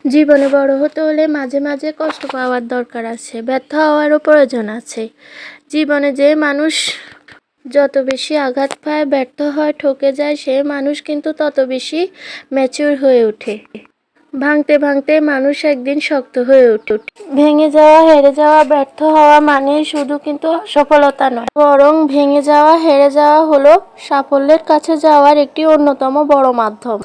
জীবনে বড় হতে হলে মাঝে মাঝে কষ্ট পাওয়ার দরকার আছে, ব্যর্থ হওয়ারও প্রয়োজন আছে। জীবনে যে মানুষ যত বেশি আঘাত পায়, ব্যর্থ হয়, ঠকে যায়, সে মানুষ কিন্তু তত বেশি ম্যাচিউর হয়ে ওঠে। ভাঙতে ভাঙতে মানুষ একদিন শক্ত হয়ে ওঠে। ভেঙে যাওয়া, হেরে যাওয়া, ব্যর্থ হওয়া মানে শুধু কিন্তু সফলতা নয়, বরং ভেঙে যাওয়া, হেরে যাওয়া হলো সাফল্যের কাছে যাওয়ার একটি অন্যতম বড় মাধ্যম।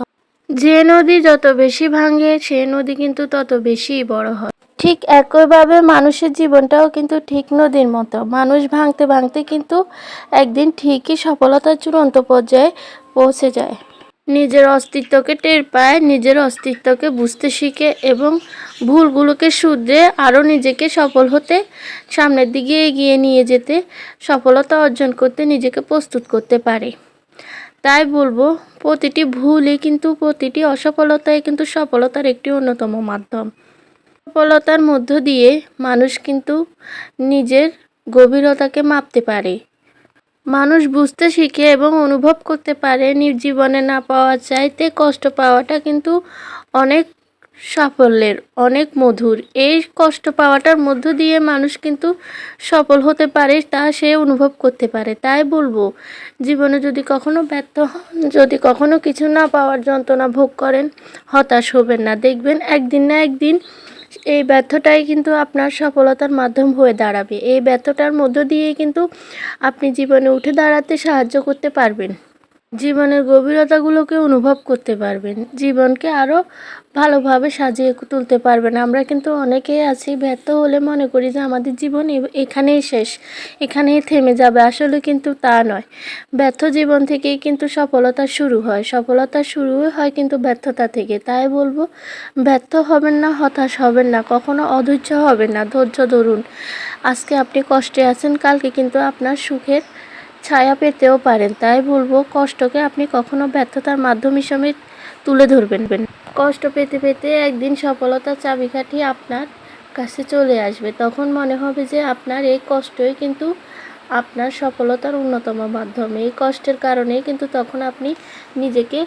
যে নদী যত বেশি ভাঙে, সে নদী কিন্তু তত বেশি বড় হয়। ঠিক একইভাবে মানুষের জীবনটাও কিন্তু ঠিক নদীর মতো, মানুষ ভাঙতে ভাঙতে কিন্তু একদিন ঠিকই সফলতার চূড়ান্ত পর্যায়ে পৌঁছে যায়। নিজের অস্তিত্বকে টের পায়, নিজের অস্তিত্বকে বুঝতে শিখে এবং ভুলগুলোকে শুধরে আরও নিজেকে সফল হতে, সামনের দিকে এগিয়ে নিয়ে যেতে, সফলতা অর্জন করতে নিজেকে প্রস্তুত করতে পারে। তাই বলবো, প্রতিটি ভুলই কিন্তু, প্রতিটি অসফলতাই কিন্তু সফলতার একটি অন্যতম মাধ্যম। সফলতার মধ্য দিয়ে মানুষ কিন্তু নিজের গভীরতাকে মাপতে পারে, মানুষ বুঝতে শিখে এবং অনুভব করতে পারে জীবনে না পাওয়ার চাইতে কষ্ট পাওয়াটা কিন্তু অনেক সাফল্যের, অনেক মধুর। এই কষ্ট পাওয়াটার মধ্য দিয়ে মানুষ কিন্তু সফল হতে পারে, তা সে অনুভব করতে পারে। তাই বলবো, জীবনে যদি কখনো ব্যর্থ হন, যদি কখনো কিছু না পাওয়ার যন্ত্রণা ভোগ করেন, হতাশ হবেন না। দেখবেন একদিন না একদিন এই ব্যর্থটাই কিন্তু আপনার সফলতার মাধ্যম হয়ে দাঁড়াবে। এই ব্যর্থতার মধ্য দিয়ে কিন্তু আপনি জীবনে উঠে দাঁড়াতে সাহায্য করতে পারবেন, জীবনের গভীরতাগুলোকে অনুভব করতে পারবেন, জীবনকে আরও ভালোভাবে সাজিয়ে তুলতে পারবেন। আমরা কিন্তু অনেকেই আছি, ব্যর্থ হলে মনে করি যে আমাদের জীবন এখানেই শেষ, এখানেই থেমে যাবে। আসলে কিন্তু তা নয়, ব্যর্থ জীবন থেকেই কিন্তু সফলতা শুরু হয়, সফলতা শুরু হয় কিন্তু ব্যর্থতা থেকে। তাই বলবো, ব্যর্থ হবেন না, হতাশ হবেন না, কখনো অধৈর্য হবেন না, ধৈর্য ধরুন। আজকে আপনি কষ্টে আছেন, কালকে কিন্তু আপনার সুখের ছায়া পেতেও পারেন। তাই বলবো, কষ্টকে আপনি কখনো ব্যর্থতার মাধ্যম হিসেবে তুলে ধরবেন। কষ্ট পেতে পেতে একদিন সফলতার চাবিকাঠি আপনার কাছে চলে আসবে, তখন মনে হবে যে আপনার এই কষ্টই কিন্তু আপনার সফলতার অন্যতম মাধ্যম। এই কষ্টের কারণেই কিন্তু তখন আপনি নিজেকে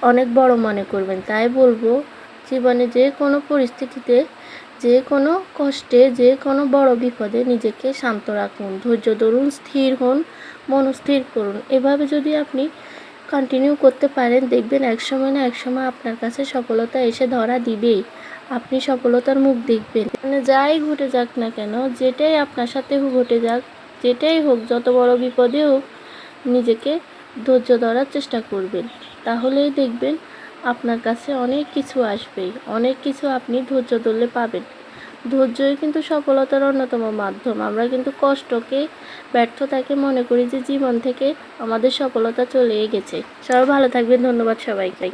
অনেক বড় মনে করবেন। তাই বলবো, জীবনে যে কোনো পরিস্থিতিতে, যে কোনো কষ্টে, যে কোনো বড় বিপদে নিজেকে শান্ত রাখুন, ধৈর্য ধরুন, স্থির হন, মনস্থির করুন। এভাবে যদি আপনি কন্টিনিউ করতে পারেন, দেখবেন একসময় না একসময় আপনার কাছে সফলতা এসে ধরা দিবেই। আপনি সফলতার মুখ দেখবেন। মানে যাই ঘটে যাক না কেন, যেটাই আপনার সাথে ঘটে যাক, যেটাই হোক, যত বড় বিপদে হোক, নিজেকে ধৈর্য ধরার চেষ্টা করবেন। তাহলেই দেখবেন আপনার কাছে অনেক কিছু আসবেই, অনেক কিছু আপনি ধৈর্য ধরলে পাবেন। ধৈর্যই কিন্তু সফলতার অন্যতম মাধ্যম। আমরা কিন্তু কষ্টকে, ব্যর্থতাকে মনে করি যে জীবন থেকে আমাদের সফলতা চলে গেছে। সবাই ভালো থাকবেন, ধন্যবাদ সবাইকে।